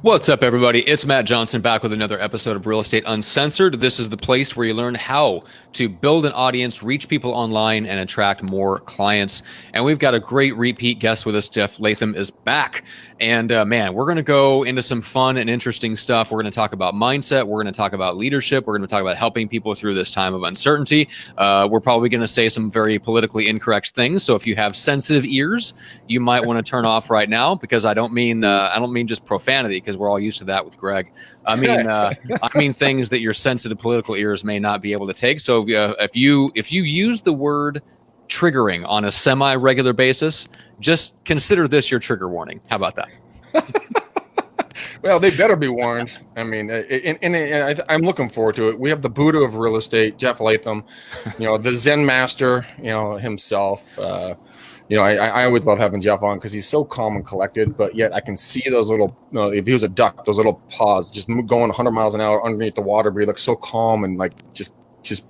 What's up, everybody? It's Matt Johnson back with another episode of Real Estate Uncensored. This is the place where you learn how to build an audience, reach people online, and attract more clients. And we've got a great repeat guest with us. Jeff Latham is back. And man, we're going to go into some fun and interesting stuff. We're going to talk about mindset. We're going to talk about leadership. We're going to talk about helping people through this time of uncertainty. We're probably going to say some very politically incorrect things. So if you have sensitive ears, you might want to turn off right now, because I don't mean just profanity, because we're all used to that with Greg. I mean things that your sensitive political ears may not be able to take. So if you use the word triggering on a semi-regular basis, just consider this your trigger warning. How about that? Well, they better be warned. I mean, I'm looking forward to it. We have the Buddha of real estate, Jeff Latham, the Zen master, himself. I always love having Jeff on because he's so calm and collected, but yet I can see those little, if he was a duck, those little paws just going 100 miles an hour underneath the water, but he looks so calm and like just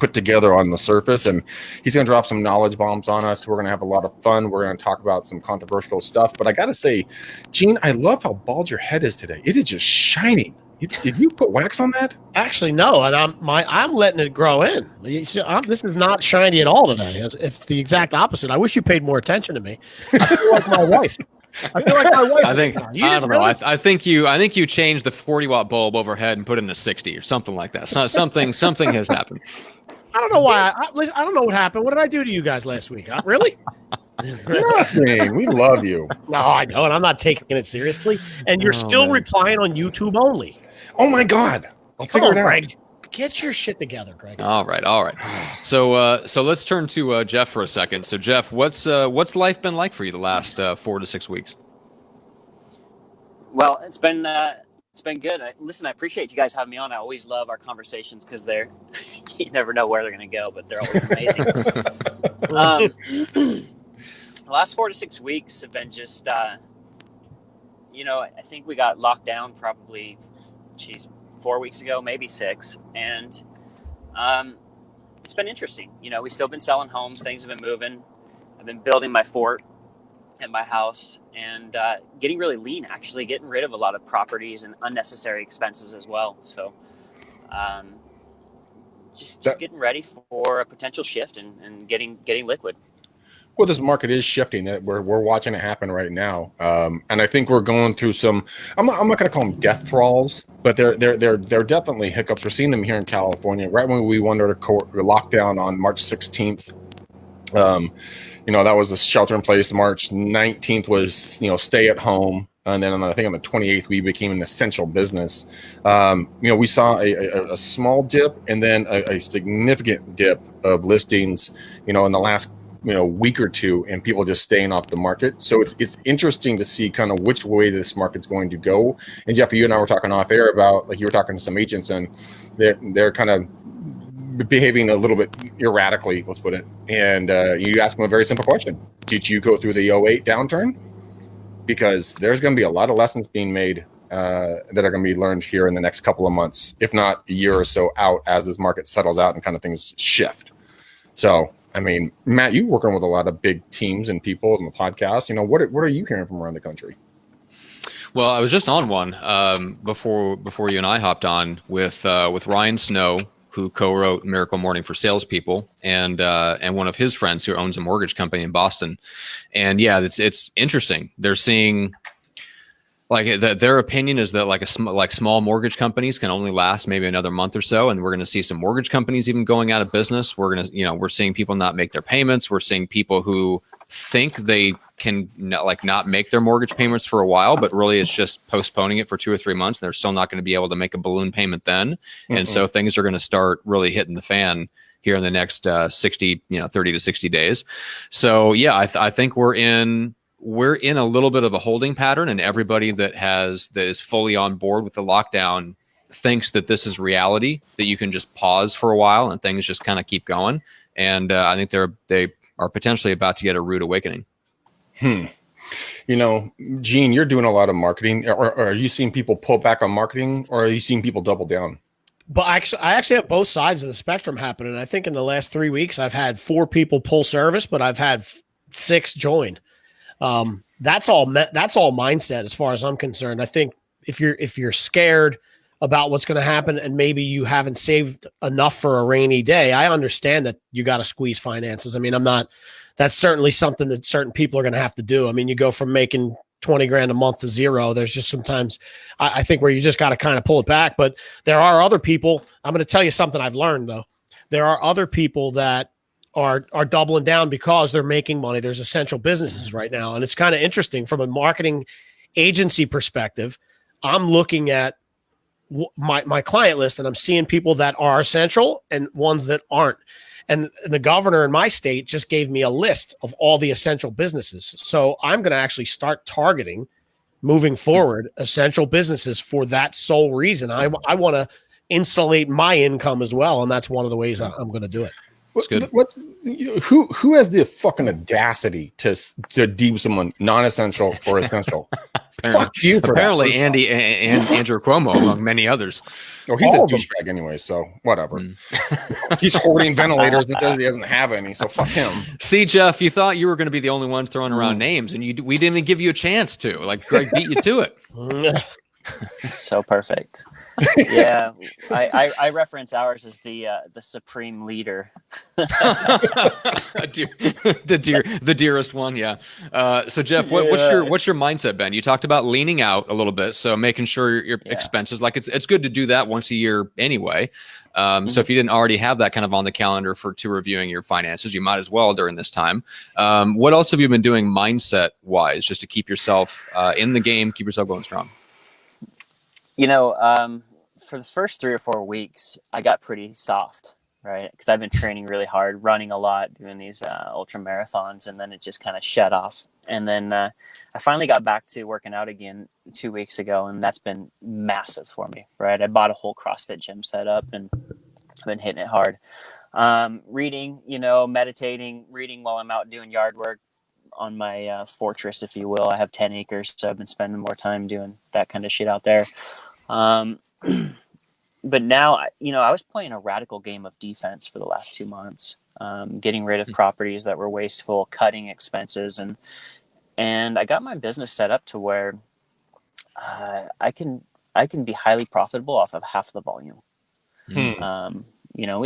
put together on the surface. And he's going to drop some knowledge bombs on us. We're going to have a lot of fun. We're going to talk about some controversial stuff. But I got to say, Gene, I love how bald your head is today. It is just shining. Did you put wax on that? Actually, no, and I'm letting it grow in. This is not shiny at all today. It's the exact opposite. I wish you paid more attention to me. I feel like my wife. I don't know. I think you changed the 40-watt bulb overhead and put it in a 60 or something like that. Something has happened. I don't know why. I don't know what happened. What did I do to you guys last week? Really? Nothing. We love you. No, I know, and I'm not taking it seriously. And you're still replying on YouTube only. Oh my God! I'll figure it out. Greg. Get your shit together, Greg. All right. So let's turn to Jeff for a second. So Jeff, what's life been like for you the last 4 to 6 weeks? Well, it's been good. Listen, I appreciate you guys having me on. I always love our conversations because you never know where they're going to go, but they're always amazing. The last 4 to 6 weeks have been just, I think we got locked down probably, 4 weeks ago, maybe 6. And it's been interesting. We've still been selling homes. Things have been moving. I've been building my fort at my house and getting really lean, actually, getting rid of a lot of properties and unnecessary expenses as well. So just getting ready for a potential shift and getting liquid. Well, this market is shifting. We're watching it happen right now, and I think we're going through some. I'm not going to call them death thralls, but they're definitely hiccups. We're seeing them here in California. Right when we went under lockdown on March 16th, that was a shelter in place. March 19th was stay at home, and then I think on the 28th we became an essential business. We saw a small dip and then a significant dip of listings. In the last week or two, and people just staying off the market. So it's interesting to see kind of which way this market's going to go. And Jeff, you and I were talking off air about, like, you were talking to some agents and they're kind of behaving a little bit erratically, let's put it. And you ask them a very simple question. Did you go through the 08 downturn? Because there's going to be a lot of lessons being made that are going to be learned here in the next couple of months, if not a year or so out, as this market settles out and kind of things shift. So, I mean, Matt, you're working with a lot of big teams and people in the podcast. What are you hearing from around the country? Well, I was just on one before you and I hopped on with Ryan Snow, who co-wrote Miracle Morning for Salespeople, and one of his friends who owns a mortgage company in Boston. And yeah, it's interesting. They're seeing, like, their opinion is that like small mortgage companies can only last maybe another month or so, and we're going to see some mortgage companies even going out of business. We're seeing people not make their payments. We're seeing people who think they can not make their mortgage payments for a while, but really it's just postponing it for 2 or 3 months. And they're still not going to be able to make a balloon payment then, and so things are going to start really hitting the fan here in the next 30 to 60 days. So yeah, I think we're in a little bit of a holding pattern, and everybody that is fully on board with the lockdown thinks that this is reality, that you can just pause for a while and things just kind of keep going. And I think they are potentially about to get a rude awakening. Gene, you're doing a lot of marketing. Or are you seeing people pull back on marketing, or are you seeing people double down? But I actually have both sides of the spectrum happening. I think in the last 3 weeks, I've had 4 people pull service, but I've had 6 join. That's all mindset as far as I'm concerned. I think if you're scared about what's going to happen and maybe you haven't saved enough for a rainy day, I understand that you got to squeeze finances. I mean, that's certainly something that certain people are going to have to do. I mean, you go from making 20 grand a month to zero. There's just sometimes I think where you just got to kind of pull it back. But there are other people. I'm going to tell you something I've learned though. There are other people that are doubling down because they're making money. There's essential businesses right now. And it's kind of interesting from a marketing agency perspective. I'm looking at my client list and I'm seeing people that are essential and ones that aren't. And the governor in my state just gave me a list of all the essential businesses. So I'm going to actually start targeting moving forward essential businesses for that sole reason. I want to insulate my income as well. And that's one of the ways I'm going to do it. That's good. Who has the fucking audacity to deem someone non-essential or essential? Fuck you for apparently that. Andy and Andrew Cuomo, among many others. Oh, he's a douchebag anyway, so whatever. He's hoarding ventilators and says he doesn't have any, so fuck him. See, Jeff, you thought you were going to be the only one throwing around names, and we didn't even give you a chance to. Like, Greg beat you to it. So perfect. Yeah, I reference ours as the supreme leader. the dearest one, yeah. So Jeff, what's your mindset, Ben? You talked about leaning out a little bit, so making sure your expenses, like it's good to do that once a year anyway. So if you didn't already have that kind of on the calendar to reviewing your finances, you might as well during this time. What else have you been doing mindset wise, just to keep yourself in the game, keep yourself going strong? For the first 3 or 4 weeks, I got pretty soft, right? Because I've been training really hard, running a lot, doing these ultra marathons, and then it just kind of shut off. And then I finally got back to working out again 2 weeks ago, and that's been massive for me, right? I bought a whole CrossFit gym set up, and I've been hitting it hard. Reading, meditating, reading while I'm out doing yard work on my fortress, if you will. I have 10 acres, so I've been spending more time doing that kind of shit out there. But now, I was playing a radical game of defense for the last 2 months, getting rid of properties that were wasteful, cutting expenses, and I got my business set up to where I can be highly profitable off of half the volume. We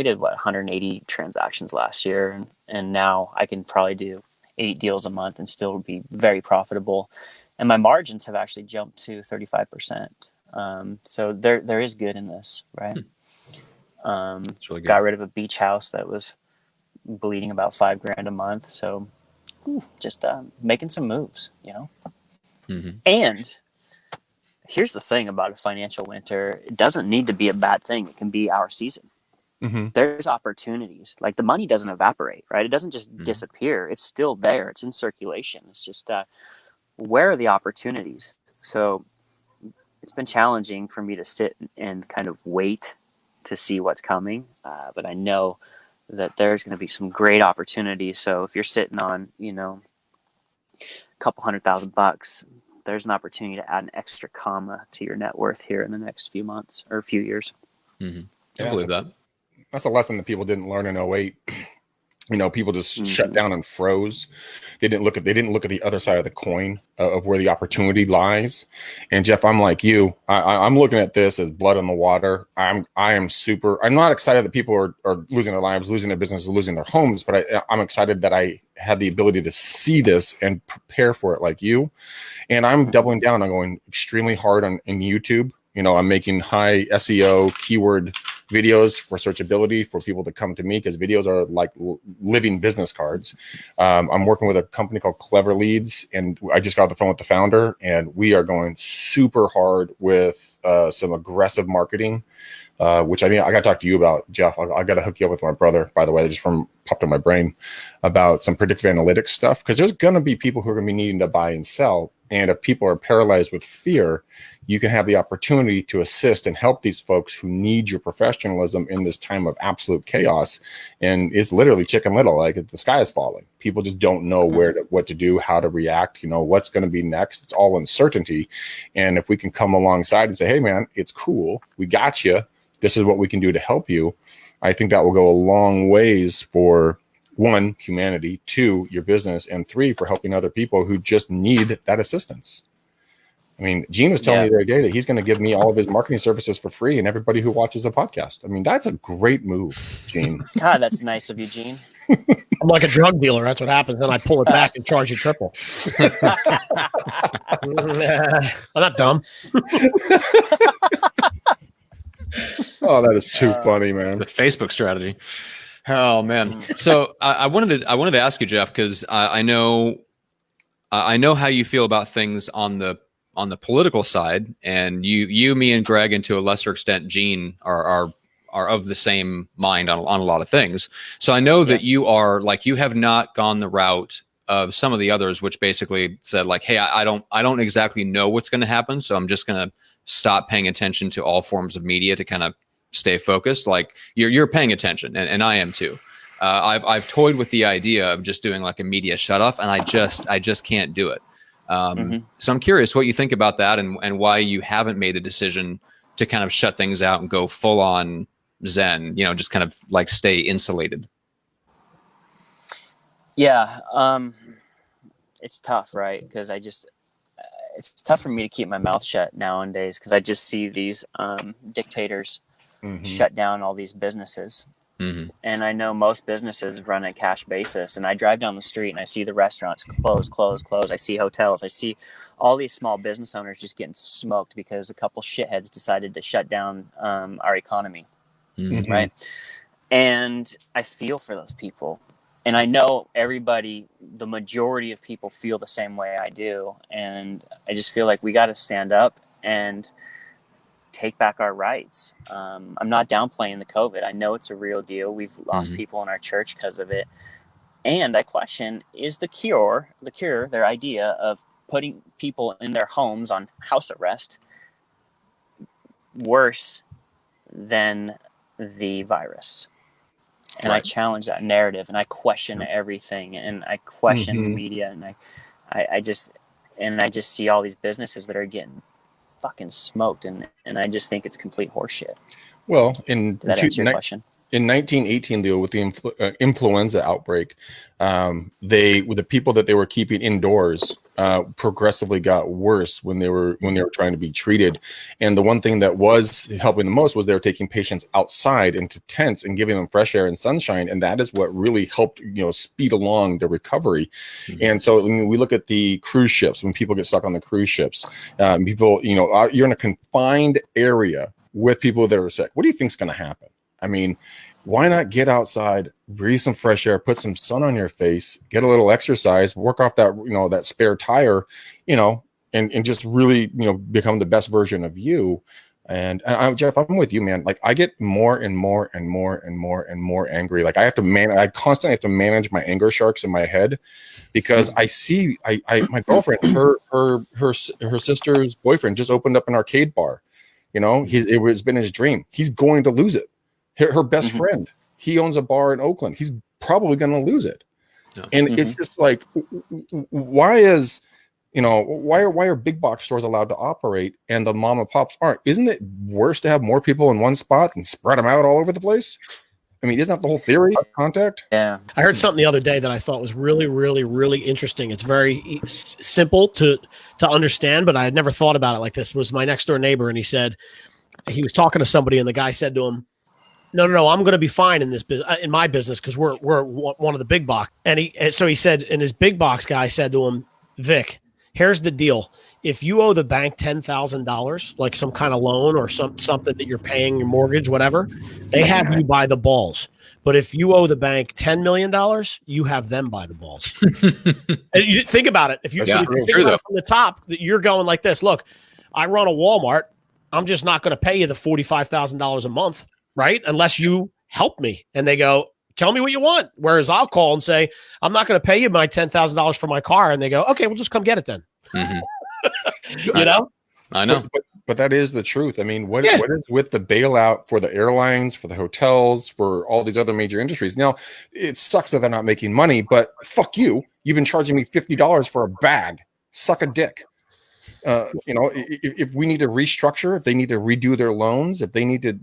did 180 transactions last year, and now I can probably do 8 deals a month and still be very profitable. And my margins have actually jumped to 35%. So there is good in this, right? It's really good. Got rid of a beach house that was bleeding about $5,000 a month. So just making some moves, And here's the thing about a financial winter. It doesn't need to be a bad thing. It can be our season. There's opportunities. Like the money doesn't evaporate, right? It doesn't just disappear. It's still there. It's in circulation. It's just where are the opportunities? So it's been challenging for me to sit and kind of wait to see what's coming. But I know that there's going to be some great opportunities. So if you're sitting on, a couple $100,000, there's an opportunity to add an extra comma to your net worth here in the next few months or a few years. I believe that. That's a lesson that people didn't learn in 08. People just shut down and froze. They didn't look at the other side of the coin of where the opportunity lies. And Jeff, I'm like you. I'm looking at this as blood in the water. I'm not excited that people are losing their lives, losing their businesses, losing their homes, but I'm excited that I had the ability to see this and prepare for it like you. And I'm doubling down. I'm going extremely hard in YouTube. I'm making high SEO keyword videos for searchability for people to come to me, because videos are like living business cards. I'm working with a company called Clever Leads, and I just got off the phone with the founder, and we are going super hard with some aggressive marketing, which I got to talk to you about, Jeff. I got to hook you up with my brother, by the way, just popped in my brain, about some predictive analytics stuff, because there's going to be people who are going to be needing to buy and sell. And if people are paralyzed with fear, you can have the opportunity to assist and help these folks who need your professionalism in this time of absolute chaos. And it's literally Chicken Little, like the sky is falling. People just don't know what to do, how to react, what's going to be next. It's all uncertainty. And if we can come alongside and say, hey, man, it's cool. We got you. This is what we can do to help you. I think that will go a long ways for, 1, humanity, 2, your business, and 3, for helping other people who just need that assistance. I mean, Gene was telling me the other day that he's going to give me all of his marketing services for free and everybody who watches the podcast. I mean, that's a great move, Gene. God, that's nice of you, Gene. I'm like a drug dealer. That's what happens. Then I pull it back and charge you triple. I'm not dumb. Oh, that is too funny, man. The Facebook strategy. Oh man. So I wanted to ask you, Jeff, because I know how you feel about things on the political side, and you, me, and Greg, and to a lesser extent, Gene, are of the same mind on a lot of things. So I know that you have not gone the route of some of the others, which basically said like, hey, I don't exactly know what's going to happen, so I'm just going to stop paying attention to all forms of media to kind of stay focused. Like you're paying attention, and I am too. I've toyed with the idea of just doing like a media shut off, and I just can't do it. So I'm curious what you think about that, and why you haven't made the decision to kind of shut things out and go full on Zen, just kind of like stay insulated. Yeah. It's tough, right? Because it's tough for me to keep my mouth shut nowadays, because I just see these dictators shut down all these businesses. And I know most businesses run a cash basis, and I drive down the street and I see the restaurants close. I see hotels. I see all these small business owners just getting smoked because a couple shitheads decided to shut down our economy. Right. And I feel for those people. And I know the majority of people feel the same way I do. And I just feel like we got to stand up and take back our rights. I'm not downplaying the COVID. I know it's a real deal. We've lost people in our church because of it. And I question, is the cure, their idea of putting people in their homes on house arrest, worse than the virus? And I challenge that narrative, and I question everything, and I question the media, and I just see all these businesses that are getting fucking smoked, and I just think it's complete horseshit. Well, did that answer your question? In 1918, deal with the influenza outbreak, the people that they were keeping indoors progressively got worse when they were trying to be treated. And the one thing that was helping the most was they were taking patients outside into tents and giving them fresh air and sunshine, and that is what really helped speed along the recovery. And so when we look at the cruise ships, when people get stuck on the cruise ships, people you're in a confined area with people that are sick. What do you think is going to happen? I mean, why not get outside, breathe some fresh air, put some sun on your face, get a little exercise, work off that, that spare tire, and just really, become the best version of you. And Jeff, I'm with you, man. Like I get more and more and more and more and more angry. Like I constantly have to manage my anger sharks in my head, because I see, my girlfriend, her sister's boyfriend just opened up an arcade bar. It was been his dream. He's going to lose it. Her best friend, he owns a bar in Oakland. He's probably going to lose it. And it's just like, why are big box stores allowed to operate and the mom and pops aren't? Isn't it worse to have more people in one spot and spread them out all over the place? I mean, isn't that the whole theory of contact? Yeah. I heard something the other day that I thought was really, really, really interesting. It's very simple to understand, but I had never thought about it like this. It was my next door neighbor, and he said, he was talking to somebody, and the guy said to him, no, I'm going to be fine in this in my business, because we're one of the big box. And so he said, and his big box guy said to him, Vic, here's the deal. If you owe the bank $10,000, like some kind of loan or something that you're paying, your mortgage, whatever, they have you by the balls. But if you owe the bank $10 million, you have them by the balls. And you think about it. If you think about it from the top, you're going like this. Look, I run a Walmart. I'm just not going to pay you the $45,000 a month. Right? Unless you help me. And they go, tell me what you want. Whereas I'll call and say, I'm not going to pay you my $10,000 for my car. And they go, okay, we'll just come get it then. I know. But that is the truth. I mean, what is with the bailout for the airlines, for the hotels, for all these other major industries? Now, it sucks that they're not making money, but fuck you. You've been charging me $50 for a bag. Suck a dick. If we need to restructure, if they need to redo their loans, if they need to,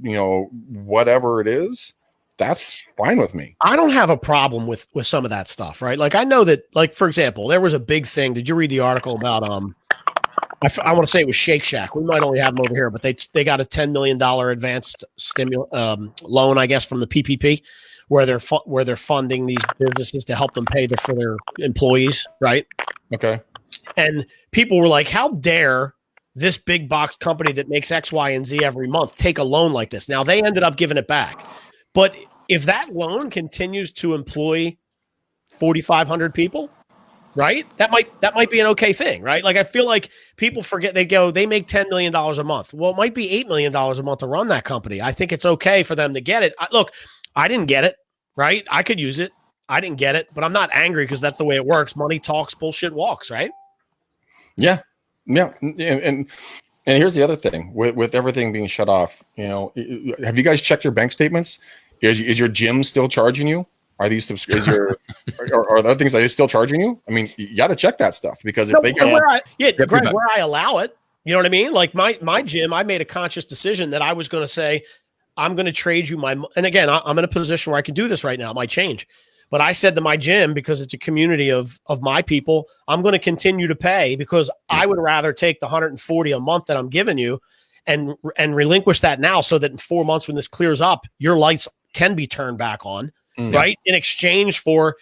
whatever it is, that's fine with me. I don't have a problem with some of that stuff, right? Like I know that, like, for example, there was a big thing. Did you read the article about I want to say it was Shake Shack. We might only have them over here, but they got a $10 million advanced loan, I guess, from the PPP, where they're funding these businesses to help them pay for their employees, right? Okay. And people were like, "How dare this big box company that makes X, Y, and Z every month take a loan like this?" Now they ended up giving it back, but if that loan continues to employ 4,500 people, right? That might be an okay thing, right? Like I feel like people forget they make $10 million a month. Well, it might be $8 million a month to run that company. I think it's okay for them to get it. Look, I didn't get it, right? I could use it. I didn't get it, but I'm not angry because that's the way it works. Money talks, bullshit walks, right? Yeah. Yeah. And here's the other thing with everything being shut off, have you guys checked your bank statements? Is your gym still charging you? Are these are the other things, are they still charging you? I mean, you got to check that stuff because if they get Greg, where I allow it, you know what I mean? Like my gym, I made a conscious decision that I was going to say, I'm going to trade you and again, I'm in a position where I can do this right now. It might change, but I said to my gym, because it's a community of my people, I'm going to continue to pay because I would rather take the 140 a month that I'm giving you and relinquish that now so that in 4 months when this clears up, your lights can be turned back on. Right. In exchange for,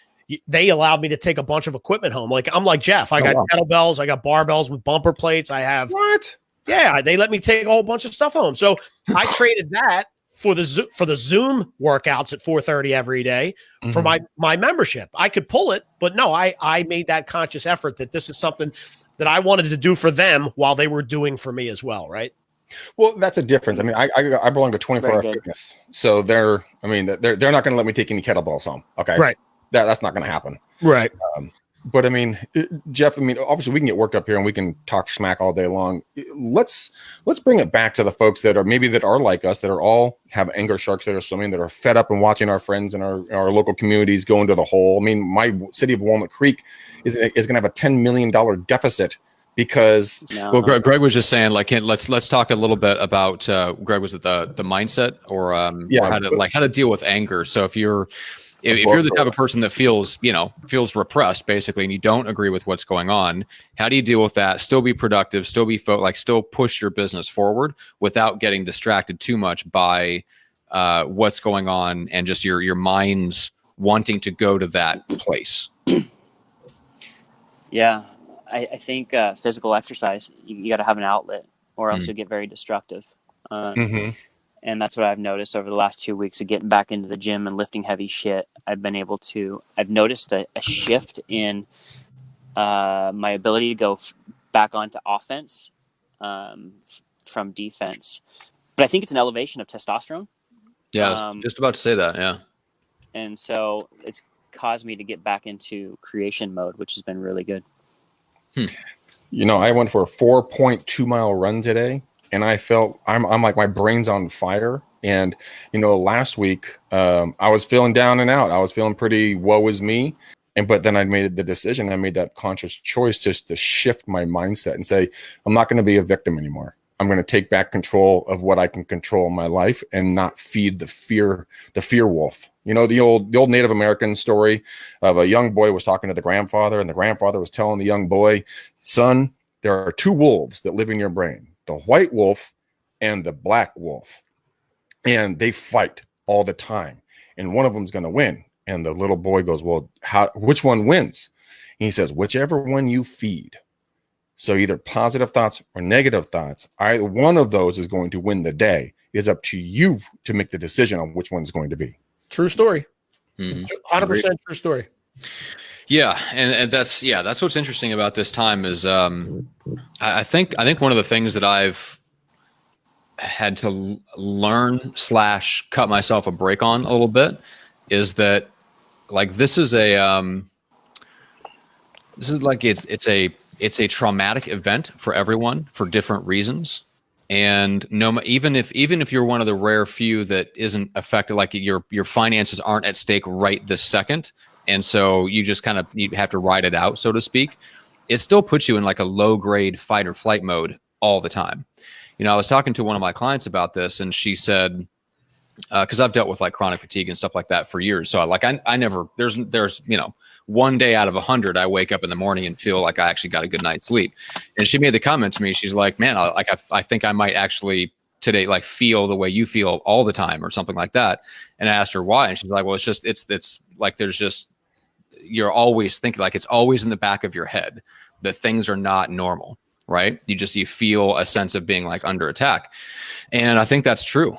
they allowed me to take a bunch of equipment home. Like I'm like Jeff, I got kettlebells, I got barbells with bumper plates. I have what? Yeah. They let me take a whole bunch of stuff home. So I traded that for the Zoom workouts at 4:30 every day for my membership. I could pull it, but no, I made that conscious effort that this is something that I wanted to do for them while they were doing for me as well. Right. Well, that's a difference. I mean, I belong to 24-hour fitness, so they're not going to let me take any kettlebells home. Okay, right? That's not going to happen. Right. But I mean, Jeff, I mean, obviously we can get worked up here and we can talk smack all day long. Let's bring it back to the folks that are like us, that are all have anger sharks that are swimming, that are fed up and watching our friends and our local communities go into the hole. I mean, my city of Walnut Creek is going to have a $10 million deficit. Because well, Greg was just saying, like, let's talk a little bit about Greg, was it the mindset or how to deal with anger. So if you're the type of person that feels repressed basically, and you don't agree with what's going on, how do you deal with that? Still be productive, still be still push your business forward without getting distracted too much by what's going on and just your mind's wanting to go to that place. Yeah. I think physical exercise, you got to have an outlet or else you'll get very destructive. And that's what I've noticed over the last 2 weeks of getting back into the gym and lifting heavy shit. I've noticed a shift in my ability to go back onto offense from defense. But I think it's an elevation of testosterone. Yeah, I was just about to say that, yeah. And so it's caused me to get back into creation mode, which has been really good. I went for a 4.2 mile run today, and I felt I'm like my brain's on fire. And last week I was feeling down and out. I was feeling pretty woe is me. But then I made the decision. I made that conscious choice just to shift my mindset and say, I'm not going to be a victim anymore. I'm going to take back control of what I can control in my life and not feed the fear wolf. The old Native American story of a young boy was talking to the grandfather, and the grandfather was telling the young boy, son, there are two wolves that live in your brain, the white wolf and the black wolf. And they fight all the time. And one of them's going to win. And the little boy goes, well, which one wins? And he says, whichever one you feed. So either positive thoughts or negative thoughts, either one of those is going to win the day. It's up to you to make the decision on which one's going to be. True story. 100% true story. Yeah, and that's what's interesting about this time is I think one of the things that I've had to learn / cut myself a break on a little bit is that this is a traumatic event for everyone for different reasons. And even if you're one of the rare few that isn't affected, like your finances aren't at stake right this second, and so you just you have to ride it out, so to speak, it still puts you in like a low grade fight or flight mode all the time. I was talking to one of my clients about this, and she said, because I've dealt with like chronic fatigue and stuff like that for years. So I never, there's, one day out of 100, I wake up in the morning and feel like I actually got a good night's sleep. And she made the comment to me. She's like, man, I think I might actually today, like feel the way you feel all the time or something like that. And I asked her why. And she's like, well, it's like, you're always thinking, like, it's always in the back of your head that things are not normal. Right. You feel a sense of being like under attack. And I think that's true,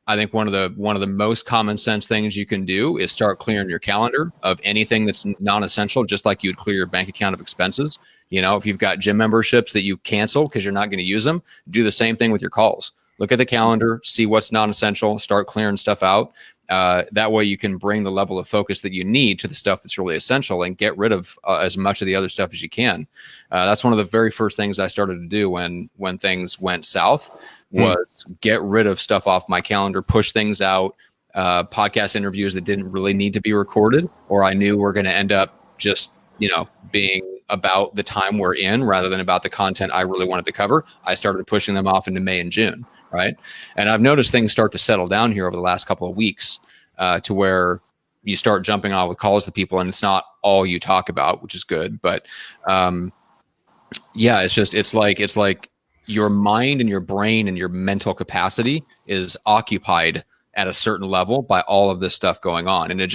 I think one of the most common sense things you can do is start clearing your calendar of anything that's non-essential, just like you'd clear your bank account of expenses. If you've got gym memberships that you cancel because you're not going to use them, do the same thing with your calls. Look at the calendar, see what's non-essential, start clearing stuff out. That way you can bring the level of focus that you need to the stuff that's really essential and get rid of as much of the other stuff as you can. That's one of the very first things I started to do when things went south was get rid of stuff off my calendar, push things out, podcast interviews that didn't really need to be recorded, or I knew were going to end up just, being about the time we're in rather than about the content I really wanted to cover. I started pushing them off into May and June. Right. And I've noticed things start to settle down here over the last couple of weeks to where you start jumping on with calls to people and it's not all you talk about, which is good. But it's like your mind and your brain and your mental capacity is occupied at a certain level by all of this stuff going on. And it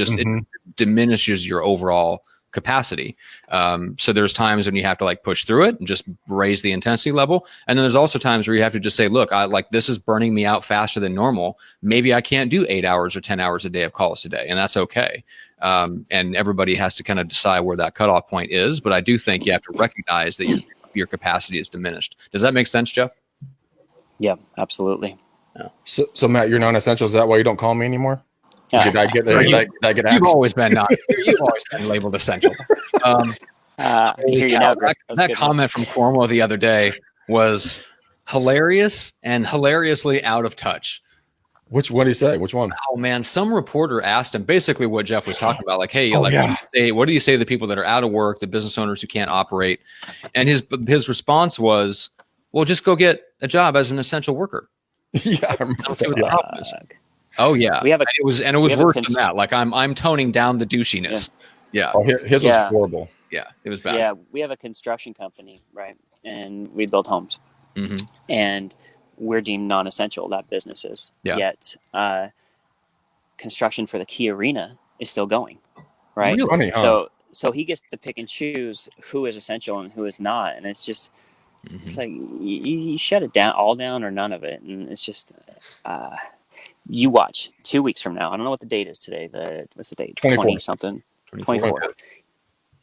diminishes your overall capacity. So there's times when you have to like push through it and just raise the intensity level. And then there's also times where you have to just say, look, this is burning me out faster than normal. Maybe I can't do 8 hours or 10 hours a day of calls today. And that's okay. And everybody has to kind of decide where that cutoff point is. But I do think you have to recognize that your capacity is diminished. Does that make sense, Jeff? Yeah, absolutely. Yeah. So Matt, you're non-essential. Is that why you don't call me anymore? Did I get You've always been labeled essential. That comment from Cornwall the other day was hilarious and hilariously out of touch. Which one did he say? Which one? Oh man, some reporter asked him basically what Jeff was talking about. Like, hey, what do you say to the people that are out of work, the business owners who can't operate? And his response was, well, just go get a job as an essential worker. Yeah, I remember that. Oh yeah, it was worse than that. Like I'm toning down the douchiness. Yeah. Oh, his was horrible. Yeah, it was bad. Yeah, we have a construction company, right? And we build homes. Mm-hmm. And we're deemed non-essential, that business is. Yeah. Yet construction for the Key Arena is still going, right? Really funny, huh? So he gets to pick and choose who is essential and who is not. And it's just, it's like you shut it down, all down or none of it. And it's just... you watch 2 weeks from now. I don't know what the date is today. What's the date? 20 something. 24.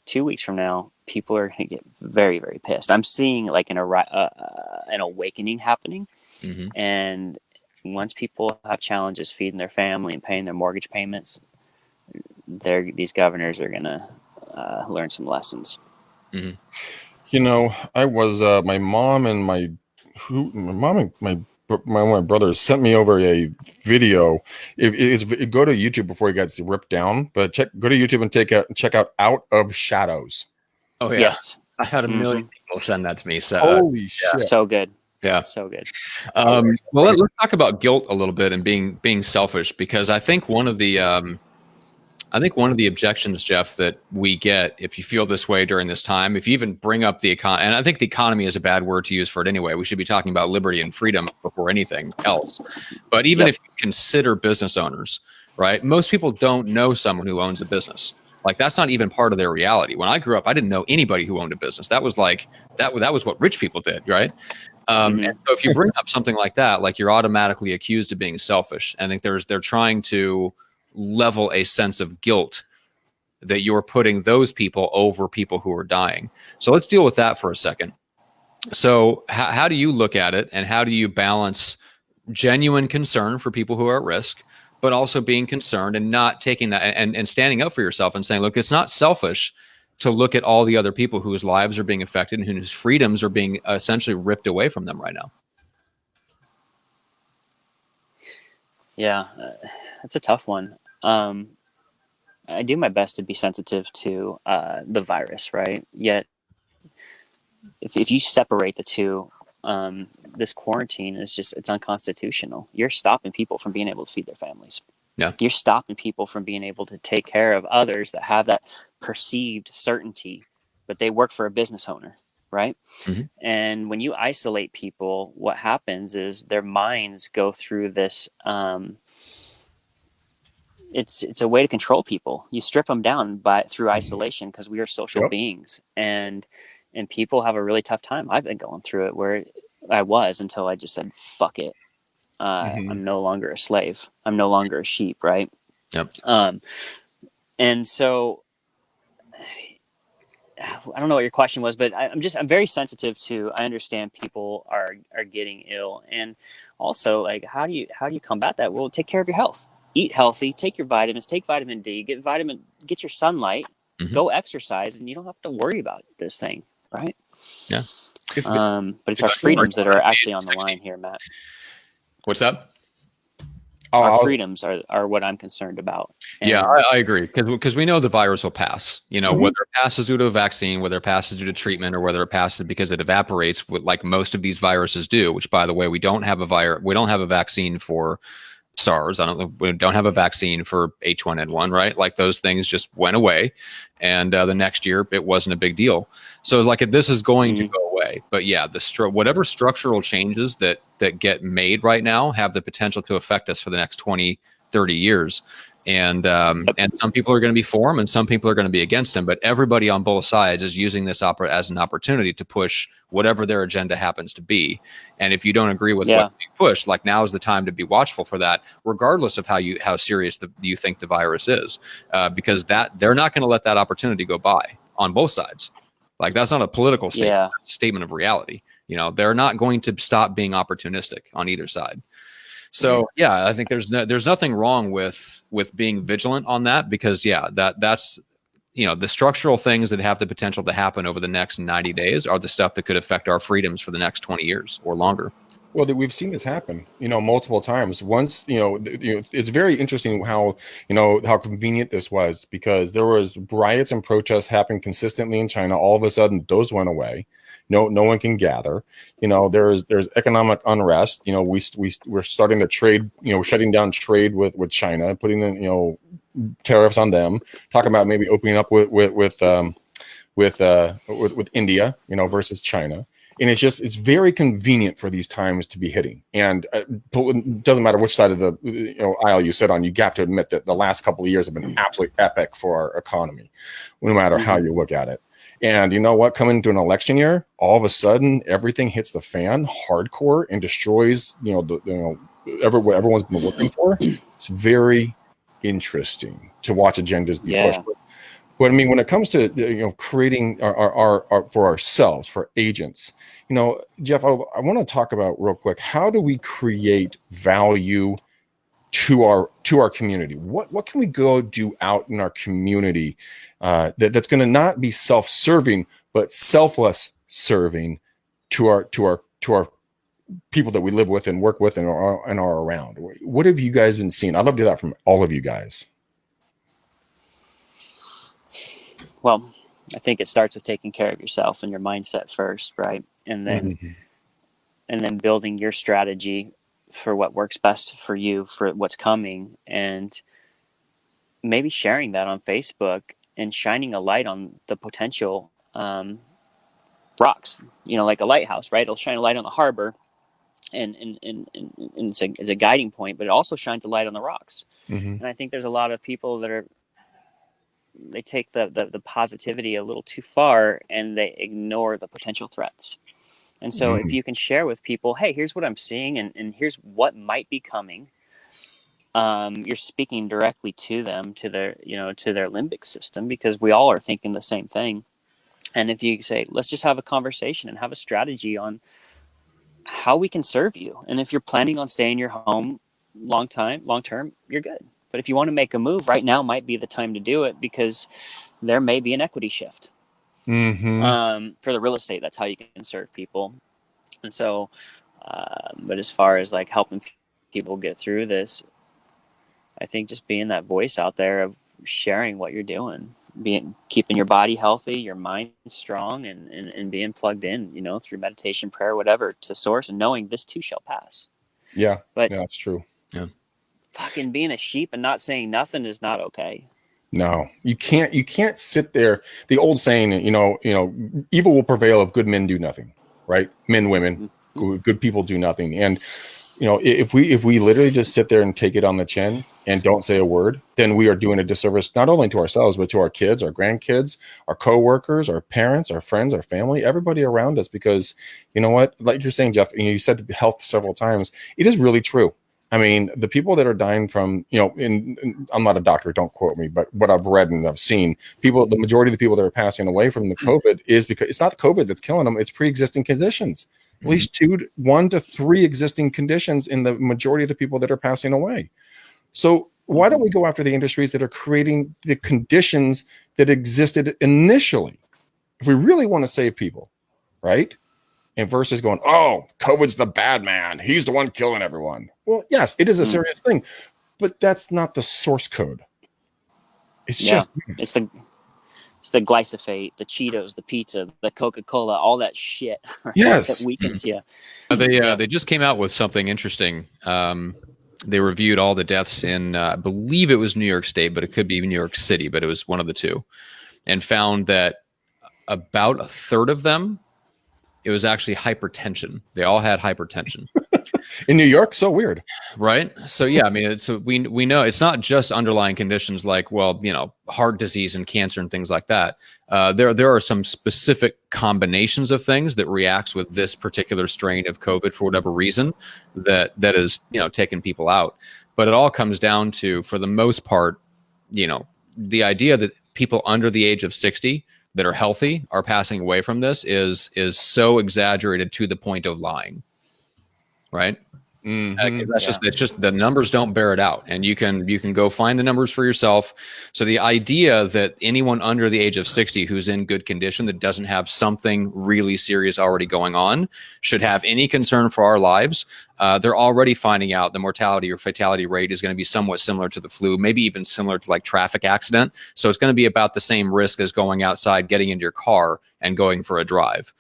2 weeks from now, people are going to get very, very pissed. I'm seeing like an awakening happening. Mm-hmm. And once people have challenges feeding their family and paying their mortgage payments, these governors are going to learn some lessons. Mm-hmm. I was my mom and my brothers sent me over a video. Go to YouTube before it gets ripped down, but go to YouTube and check out Out of Shadows. Oh yeah. Yes. I had a million people send that to me. So holy shit. So good. Yeah. So good. Well, let's talk about guilt a little bit and being selfish, because I think one of the objections, Jeff, that we get if you feel this way during this time, if you even bring up the economy, and I think the economy is a bad word to use for it anyway. We should be talking about liberty and freedom before anything else. But even if you consider business owners, right? Most people don't know someone who owns a business. Like that's not even part of their reality. When I grew up, I didn't know anybody who owned a business. That was like that was what rich people did, right? And so if you bring up something like that, like you're automatically accused of being selfish. I think they're trying to level a sense of guilt that you're putting those people over people who are dying. So let's deal with that for a second. So how do you look at it, and how do you balance genuine concern for people who are at risk, but also being concerned and not taking that and standing up for yourself and saying, look, it's not selfish to look at all the other people whose lives are being affected and whose freedoms are being essentially ripped away from them right now? Yeah, that's a tough one. I do my best to be sensitive to the virus, right? Yet, if you separate the two, this quarantine is just, it's unconstitutional. You're stopping people from being able to feed their families. Yeah. You're stopping people from being able to take care of others that have that perceived certainty, but they work for a business owner, right? Mm-hmm. And when you isolate people, what happens is their minds go through this. It's a way to control people. You strip them down through isolation, because we are social beings, and people have a really tough time. I've been going through it, where I was, until I just said, "Fuck it." I'm no longer a slave. I'm no longer a sheep, right? Yep. And so I don't know what your question was, but I'm very sensitive to, I understand people are getting ill, and also, like, how do you combat that? Well, take care of your health, eat healthy, take your vitamins, take vitamin D, get your sunlight, go exercise, and you don't have to worry about this thing, right? Yeah. But it's our freedoms that are actually on the line here, Matt. What's up? Our freedoms are what I'm concerned about. And yeah, I agree, because we know the virus will pass. Whether it passes due to a vaccine, whether it passes due to treatment, or whether it passes because it evaporates, like most of these viruses do. Which, by the way, we don't have a vaccine for SARS. We don't have a vaccine for H1N1, right? Like, those things just went away, and the next year it wasn't a big deal. So, like, this is going to go away. But yeah, whatever structural changes that get made right now have the potential to affect us for the next 20, 30 years. And some people are going to be for them, and some people are going to be against them. But everybody on both sides is using this as an opportunity to push whatever their agenda happens to be. And if you don't agree with what's being pushed, like, now is the time to be watchful for that, regardless of how serious you think the virus is, because they're not going to let that opportunity go by on both sides. Like, that's not a political statement; it's a statement of reality. They're not going to stop being opportunistic on either side. So yeah, I think there's nothing wrong with being vigilant on that, because that's the structural things that have the potential to happen over the next 90 days are the stuff that could affect our freedoms for the next 20 years or longer. Well, we've seen this happen, multiple times. Once, it's very interesting how convenient this was, because there was riots and protests happening consistently in China. All of a sudden, those went away. No one can gather. There's economic unrest. We're starting to trade. Shutting down trade with China, putting in tariffs on them. Talking about maybe opening up with India, versus China. And it's very convenient for these times to be hitting. And it doesn't matter which side of the aisle you sit on. You have to admit that the last couple of years have been absolutely epic for our economy, no matter how you look at it. And you know what? Coming into an election year, all of a sudden everything hits the fan hardcore and destroys what everyone's been looking for. It's very interesting to watch agendas be pushed. But I mean, when it comes to creating our for ourselves, for agents, Jeff, I want to talk about real quick, how do we create value to our community? What can we go do out in our community that's going to not be self-serving, but selfless serving to our people that we live with and work with and are around? What have you guys been seeing? I'd love to hear that from all of you guys. Well, I think it starts with taking care of yourself and your mindset first, right? And then building your strategy for what works best for you, for what's coming, and maybe sharing that on Facebook and shining a light on the potential rocks, like a lighthouse, right? It'll shine a light on the harbor and it's a guiding point, but it also shines a light on the rocks. And I think there's a lot of people that they take the positivity a little too far, and they ignore the potential threats. And so if you can share with people, hey, here's what I'm seeing, and here's what might be coming, you're speaking directly to them, to their limbic system, because we all are thinking the same thing. And if you say, let's just have a conversation and have a strategy on how we can serve you. And if you're planning on staying in your home long term, you're good. But if you want to make a move, right now might be the time to do it, because there may be an equity shift. For the real estate, that's how you can serve people. And so, but as far as like helping people get through this, I think just being that voice out there of sharing what you're doing keeping your body healthy, your mind strong, and being plugged in, you know, through meditation, prayer, whatever, to source, and knowing this too shall pass. Yeah, But yeah, that's true. Yeah. Fucking being a sheep and not saying nothing is not okay. No, you can't sit there. The old saying, evil will prevail if good men do nothing, right? Men, women, good people do nothing. And if we literally just sit there and take it on the chin and don't say a word, then we are doing a disservice not only to ourselves, but to our kids, our grandkids, our coworkers, our parents, our friends, our family, everybody around us. Because you know what, like you're saying, Jeff, you said health several times. It is really true. I mean, the people that are dying from, I'm not a doctor, don't quote me, but what I've read and I've seen, the majority of the people that are passing away from the COVID is because it's not the COVID that's killing them, it's pre-existing conditions. At least 1 to 3 existing conditions in the majority of the people that are passing away. So why don't we go after the industries that are creating the conditions that existed initially? If we really want to save people, right? And versus going, oh, COVID's the bad man, he's the one killing everyone. Well, yes, it is a serious thing, but that's not the source code. It's just it's the glyphosate, the Cheetos, the pizza, the Coca-Cola, all that shit. Right? Yes, that weakens you. They just came out with something interesting. They reviewed all the deaths in, I believe it was New York State, but it could be New York City, but it was one of the two, and found that about a third of them, it was actually hypertension. They all had hypertension. In New York, so weird, right? So yeah, I mean, we know it's not just underlying conditions like, well, heart disease and cancer and things like that. There are some specific combinations of things that reacts with this particular strain of COVID for whatever reason that is taking people out. But it all comes down to, for the most part, the idea that people under the age of 60 that are healthy are passing away from this is so exaggerated to the point of lying, right? It's just the numbers don't bear it out, and you can go find the numbers for yourself. So the idea that anyone under the age of 60 who's in good condition, that doesn't have something really serious already going on, should have any concern for our lives. They're already finding out the mortality or fatality rate is going to be somewhat similar to the flu, maybe even similar to like traffic accident. So it's going to be about the same risk as going outside, getting into your car and going for a drive.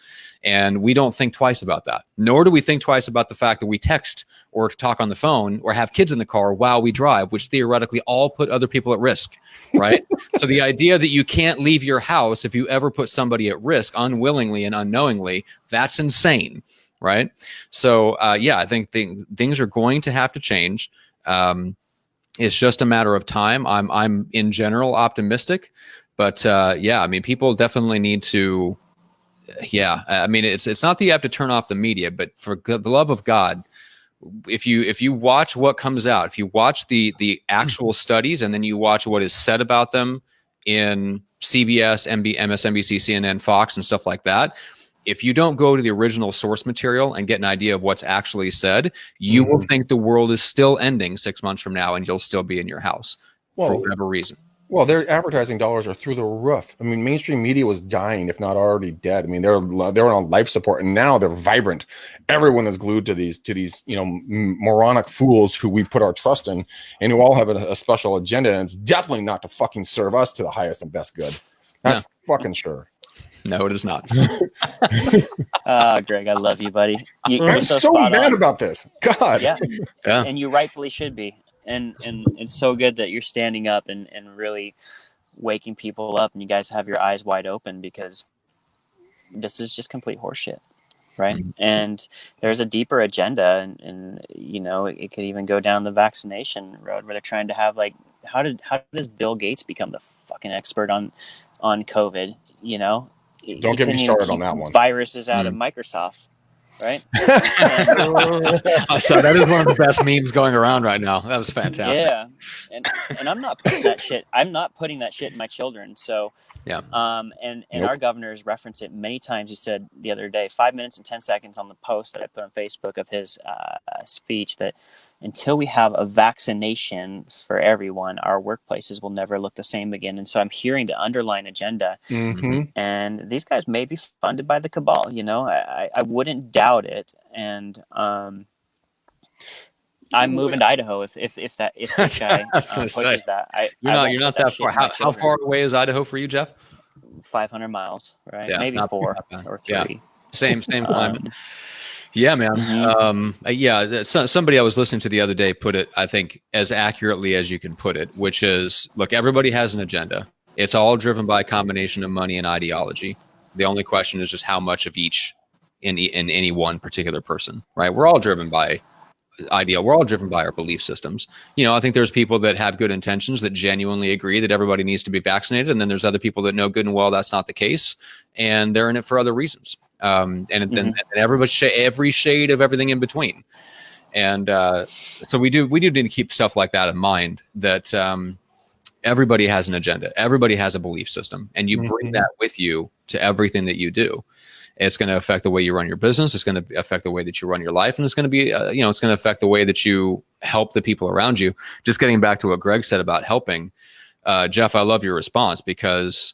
And we don't think twice about that. Nor do we think twice about the fact that we text or talk on the phone or have kids in the car while we drive, which theoretically all put other people at risk, right? So the idea that you can't leave your house if you ever put somebody at risk unwillingly and unknowingly, that's insane, right? So I think things are going to have to change. It's just a matter of time. I'm in general optimistic, but I mean, people definitely need to. Yeah, I mean, it's not that you have to turn off the media, but for the love of God, if you watch what comes out, if you watch the actual studies, and then you watch what is said about them in CBS, MSNBC, CNN, Fox, and stuff like that, if you don't go to the original source material and get an idea of what's actually said, you will think the world is still ending 6 months from now, and you'll still be in your house for whatever reason. Well, their advertising dollars are through the roof. I mean, mainstream media was dying, if not already dead. I mean, they're on life support, and now they're vibrant. Everyone is glued to these moronic fools who we put our trust in, and who all have a special agenda. And it's definitely not to fucking serve us to the highest and best good. That's fucking sure. No, it is not. Greg, I love you, buddy. I'm so mad about this. God. Yeah, and you rightfully should be. And it's so good that you're standing up and really waking people up, and you guys have your eyes wide open, because this is just complete horseshit, right? Mm-hmm. And there's a deeper agenda, and it could even go down the vaccination road, where they're trying to have like, how does Bill Gates become the fucking expert on COVID? Don't get me started on that one. Viruses out of Microsoft. Right. So that is one of the best memes going around right now. That was fantastic. Yeah, and I'm not putting that shit. I'm not putting that shit in my children. So yeah. And our governor has referenced it many times. He said the other day, 5 minutes and 10 seconds on the post that I put on Facebook of his speech, that until we have a vaccination for everyone, our workplaces will never look the same again. And so I'm hearing the underlying agenda, and these guys may be funded by the cabal. I wouldn't doubt it. And I'm moving to Idaho if this guy pushes that. You're not that far. How far away is Idaho for you, Jeff? 500 miles, right? Yeah, Maybe 4 or 3. Yeah. Same climate. Yeah, man. Mm-hmm. Somebody I was listening to the other day put it, I think, as accurately as you can put it, which is, look, everybody has an agenda. It's all driven by a combination of money and ideology. The only question is just how much of each in any one particular person, right? We're all driven by ideal. We're all driven by our belief systems. I think there's people that have good intentions that genuinely agree that everybody needs to be vaccinated. And then there's other people that know good and well that's not the case. And they're in it for other reasons. And everybody, every shade of everything in between. And so we do need to keep stuff like that in mind, that everybody has an agenda. Everybody has a belief system. And you bring that with you to everything that you do. It's going to affect the way you run your business. It's going to affect the way that you run your life. And it's going to be, it's going to affect the way that you help the people around you. Just getting back to what Greg said about helping, Jeff, I love your response, because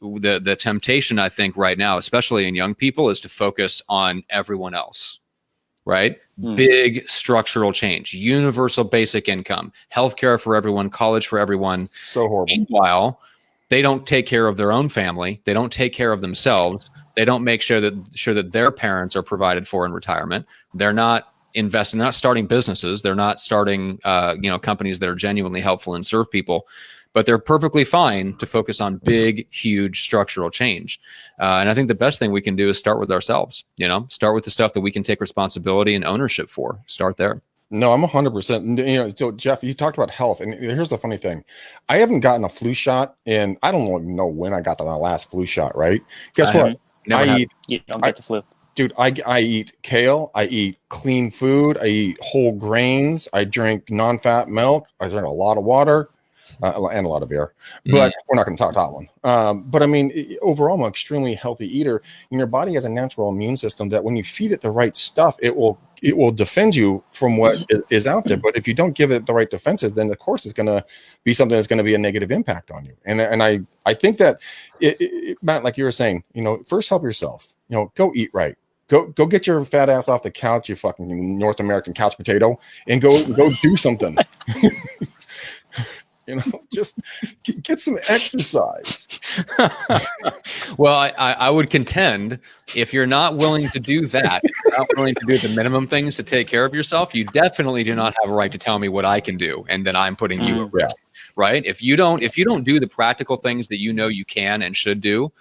the temptation, I think, right now, especially in young people, is to focus on everyone else, right? Big structural change, universal basic income, healthcare for everyone, college for everyone. So horrible. Meanwhile, they don't take care of their own family. They don't take care of themselves. They don't make sure that their parents are provided for in retirement. They're not investing. They're not starting businesses. They're not starting, companies that are genuinely helpful and serve people. But they're perfectly fine to focus on big, huge structural change. And I think the best thing we can do is start with ourselves. Start with the stuff that we can take responsibility and ownership for. Start there. No, I'm 100%. So Jeff, you talked about health, and here's the funny thing: I haven't gotten a flu shot, and I don't know when I got my last flu shot. Right? Guess what? You don't get the flu. Dude, I eat kale. I eat clean food. I eat whole grains. I drink non-fat milk. I drink a lot of water and a lot of beer. But we're not going to talk that one. But I mean, overall, I'm an extremely healthy eater. And your body has a natural immune system that when you feed it the right stuff, it will defend you from what is out there. But if you don't give it the right defenses, then of course it's going to be something that's going to be a negative impact on you. And I think that Matt, like you were saying, first help yourself. Go eat right. Go get your fat ass off the couch, you fucking North American couch potato, and go do something. Just get some exercise. Well, I would contend, if you're not willing to do that, if you're not willing to do the minimum things to take care of yourself, you definitely do not have a right to tell me what I can do, and then I'm putting you at risk, right? If you don't do the practical things that you can and should do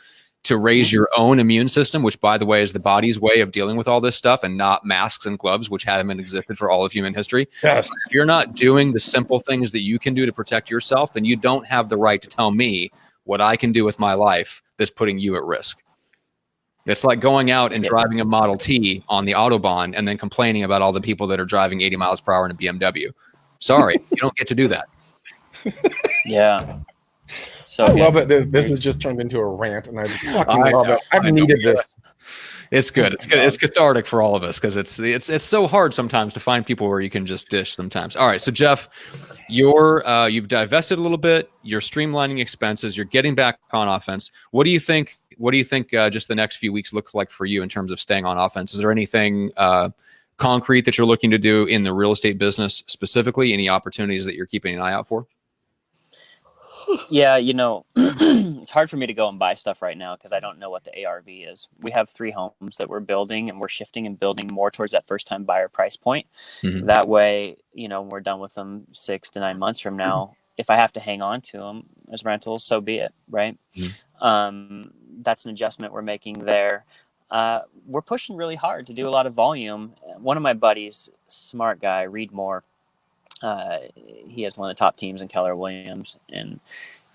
to raise your own immune system, which, by the way, is the body's way of dealing with all this stuff, and not masks and gloves, which haven't existed for all of human history. Yes. If you're not doing the simple things that you can do to protect yourself, then you don't have the right to tell me what I can do with my life that's putting you at risk. It's like going out and driving a Model T on the Autobahn and then complaining about all the people that are driving 80 miles per hour in a BMW. Sorry, you don't get to do that. Yeah. So I love it. This has just turned into a rant, and I fucking love it. I've needed this. It's good. It's good. It's cathartic for all of us, because it's so hard sometimes to find people where you can just dish sometimes. All right, so Jeff, you've divested a little bit. You're streamlining expenses. You're getting back on offense. What do you think? Just the next few weeks look like for you in terms of staying on offense? Is there anything concrete that you're looking to do in the real estate business specifically? Any opportunities that you're keeping an eye out for? Yeah, it's hard for me to go and buy stuff right now because I don't know what the ARV is. We have 3 homes that we're building, and we're shifting and building more towards that first-time buyer price point. Mm-hmm. That way, we're done with them 6 to 9 months from now. If I have to hang on to them as rentals, so be it, right? Mm-hmm. That's an adjustment we're making there. We're pushing really hard to do a lot of volume. One of my buddies, smart guy, Reed Moore, he has one of the top teams in Keller Williams, and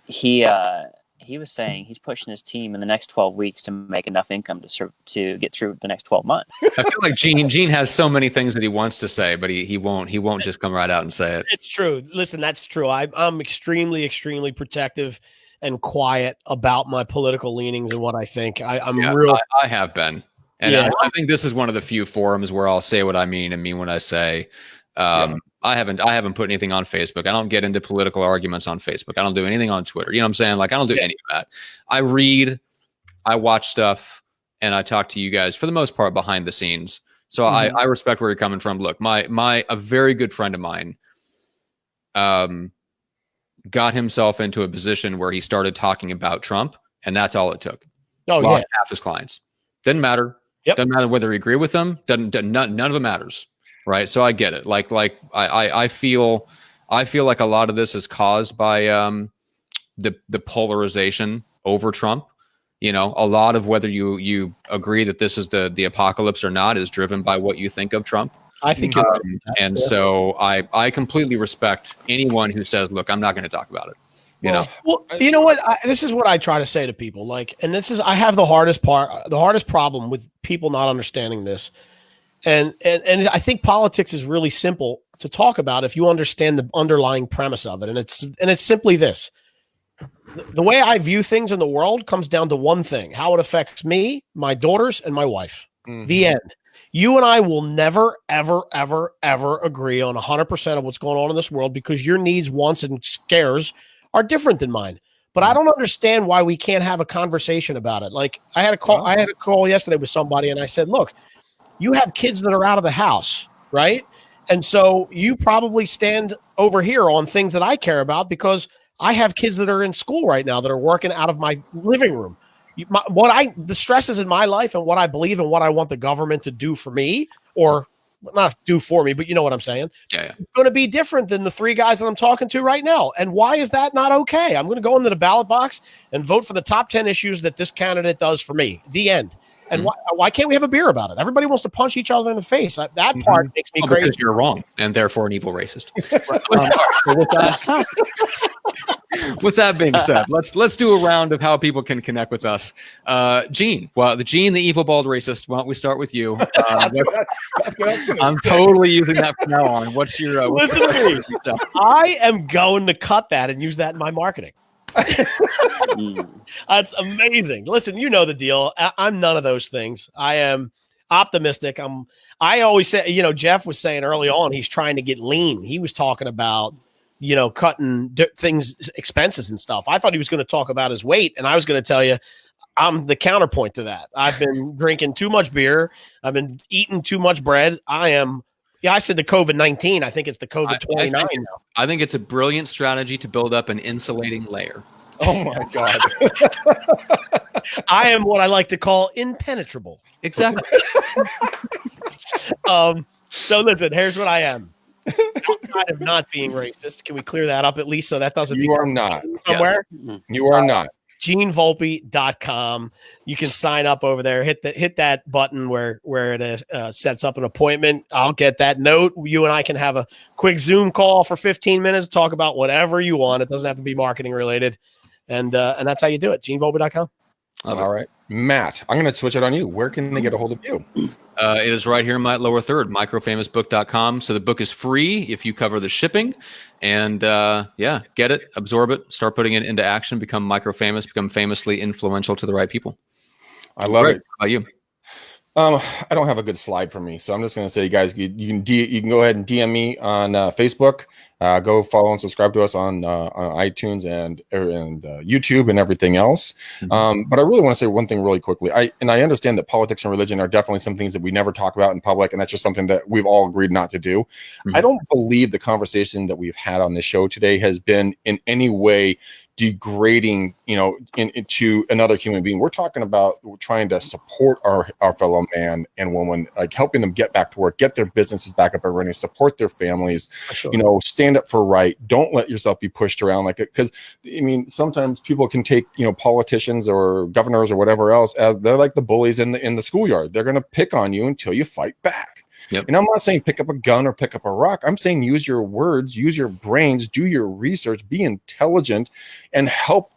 he was saying he's pushing his team in the next 12 weeks to make enough income to get through the next 12 months. I feel like Gene has so many things that he wants to say, but he won't just come right out and say it. It's true. Listen, that's true. I'm extremely, extremely protective and quiet about my political leanings and what I think. I have been, and I think this is one of the few forums where I'll say what I mean and mean what I say. I haven't put anything on Facebook. I don't get into political arguments on Facebook. I don't do anything on Twitter. You know what I'm saying? Like, I don't do any of that. I read, I watch stuff, and I talk to you guys for the most part behind the scenes. So I respect where you're coming from. Look, a very good friend of mine, got himself into a position where he started talking about Trump, and that's all it took. Oh, Lost yeah. half his clients. Didn't matter. Yep. Doesn't matter whether you agree with them. None of it matters. Right. So I get it. I feel like a lot of this is caused by the polarization over Trump. You know, a lot of whether you agree that this is the apocalypse or not is driven by what you think of Trump. I think so I completely respect anyone who says, look, I'm not going to talk about it. Well, you know what? This is what I try to say to people. Like, and this is, I have the hardest problem with people not understanding this. And I think politics is really simple to talk about if you understand the underlying premise of it. And it's simply this. The way I view things in the world comes down to one thing: how it affects me, my daughters, and my wife. The end. You and I will never, ever, ever, ever agree on 100% of what's going on in this world because your needs, wants, and scares are different than mine. But I don't understand why we can't have a conversation about it. Like I had a call yesterday with somebody, and I said, look, you have kids that are out of the house, right? And so you probably stand over here on things that I care about because I have kids that are in school right now that are working out of my living room. The stresses in my life and what I believe and what I want the government to do for me, or not do for me, but you know what I'm saying? Yeah. It's going to be different than the three guys that I'm talking to right now. And why is that not okay? I'm going to go into the ballot box and vote for the top 10 issues that this candidate does for me. The end. And why can't we have a beer about it? Everybody wants to punch each other in the face. That part makes me crazy. Because you're wrong and therefore an evil racist. With that being said, let's do a round of how people can connect with us. Gene, the evil bald racist. Why don't we start with you? I'm totally using that from now on. What's your listen to me? I am going to cut that and use that in my marketing. That's amazing. Listen, you know the deal. I'm none of those things. I am optimistic. I always say, Jeff was saying early on, he's trying to get lean. He was talking about, cutting expenses and stuff. I thought he was going to talk about his weight, and I was going to tell you, I'm the counterpoint to that. I've been drinking too much beer. I've been eating too much bread. I said the COVID-19. I think it's the COVID-29 now. I think it's a brilliant strategy to build up an insulating layer. Oh, my God. I am what I like to call impenetrable. Exactly. So listen, here's what I am. Outside of not being racist, can we clear that up at least so that doesn't You are not. Somewhere? Yes. You are not. GeneVolpe.com. You can sign up over there. Hit that button where it sets up an appointment. I'll get that note. You and I can have a quick Zoom call for 15 minutes, talk about whatever you want. It doesn't have to be marketing related. And that's how you do it. GeneVolpe.com. All right. Matt, I'm going to switch it on you. Where can they get a hold of you? It is right here in my lower third, microfamousbook.com. So the book is free if you cover the shipping. And get it, absorb it, start putting it into action, become microfamous, become famously influential to the right people. I love it. How about you? I don't have a good slide for me, so I'm just going to say, you guys, you can go ahead and DM me on Facebook. Go follow and subscribe to us on iTunes and YouTube and everything else. But I really want to say one thing really quickly. I understand that politics and religion are definitely some things that we never talk about in public, and that's just something that we've all agreed not to do. I don't believe the conversation that we've had on this show today has been in any way degrading, into another human being. We're talking about trying to support our fellow man and woman, like helping them get back to work, get their businesses back up and running, support their families, stand up for right. Don't let yourself be pushed around like it. Because sometimes people can take, politicians or governors or whatever else as they're like the bullies in the schoolyard. They're going to pick on you until you fight back. Yep. And I'm not saying pick up a gun or pick up a rock. I'm saying use your words, use your brains, do your research, be intelligent, and help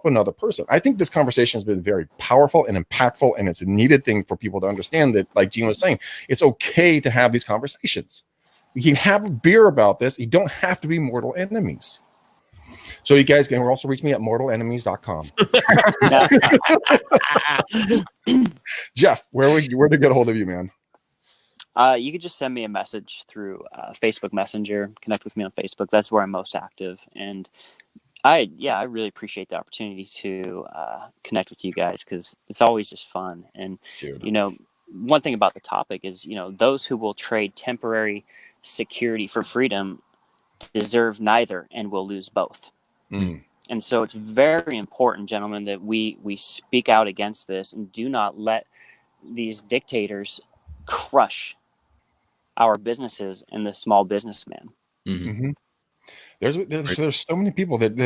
another person. I think this conversation has been very powerful and impactful, and it's a needed thing for people to understand that, like Gene was saying, it's okay to have these conversations. You can have a beer about this. You don't have to be mortal enemies. So you guys can also reach me at mortalenemies.com. Jeff, where to get a hold of you, man? You could just send me a message through Facebook Messenger. Connect with me on Facebook. That's where I'm most active. And I really appreciate the opportunity to connect with you guys because it's always just fun. And, Dude. one thing about the topic is, those who will trade temporary security for freedom deserve neither and will lose both. And so it's very important, gentlemen, that we speak out against this and do not let these dictators crush our businesses and the small businessman. There's so many people that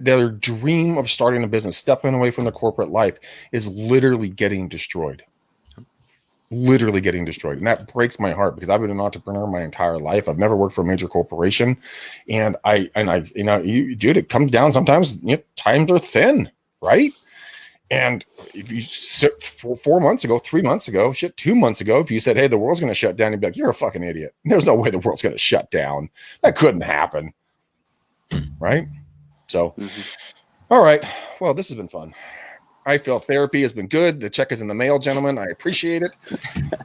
their dream of starting a business, stepping away from the corporate life, is literally getting destroyed. Literally getting destroyed. And that breaks my heart because I've been an entrepreneur my entire life. I've never worked for a major corporation. And dude, it comes down sometimes, times are thin, right? And if you sit 4 months ago, 3 months ago, 2 months ago, if you said, hey, the world's going to shut down, you'd be like, you're a fucking idiot. There's no way the world's going to shut down. That couldn't happen. Right? So, all right. Well, this has been fun. I feel therapy has been good. The check is in the mail, gentlemen. I appreciate it.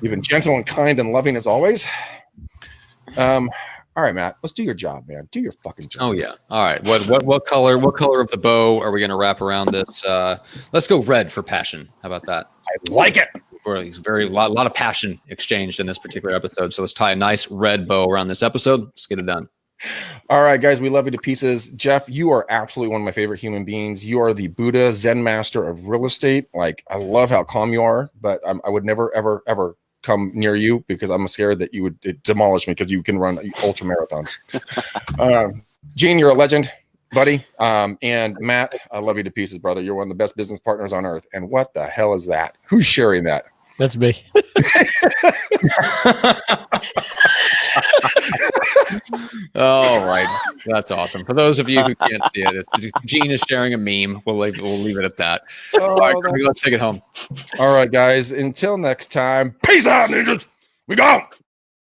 You've been gentle and kind and loving as always. All right, Matt, let's do your job, man. Do your fucking job. Oh yeah. All right. What color of the bow are we going to wrap around this? Let's go red for passion. How about that? I like it. A lot of passion exchanged in this particular episode. So let's tie a nice red bow around this episode. Let's get it done. All right, guys, we love you to pieces. Jeff, you are absolutely one of my favorite human beings. You are the Buddha Zen master of real estate. Like, I love how calm you are, but I would never, ever, ever come near you because I'm scared that you would demolish me because you can run ultra marathons. Gene, you're a legend, buddy. And Matt, I love you to pieces, brother. You're one of the best business partners on earth. And what the hell is that? Who's sharing that? That's me. All right, that's awesome. For those of you who can't see it, Gene is sharing a meme. We'll leave it at that. All right, let's take it home. All right, guys. Until next time, peace out, ninjas. We gone.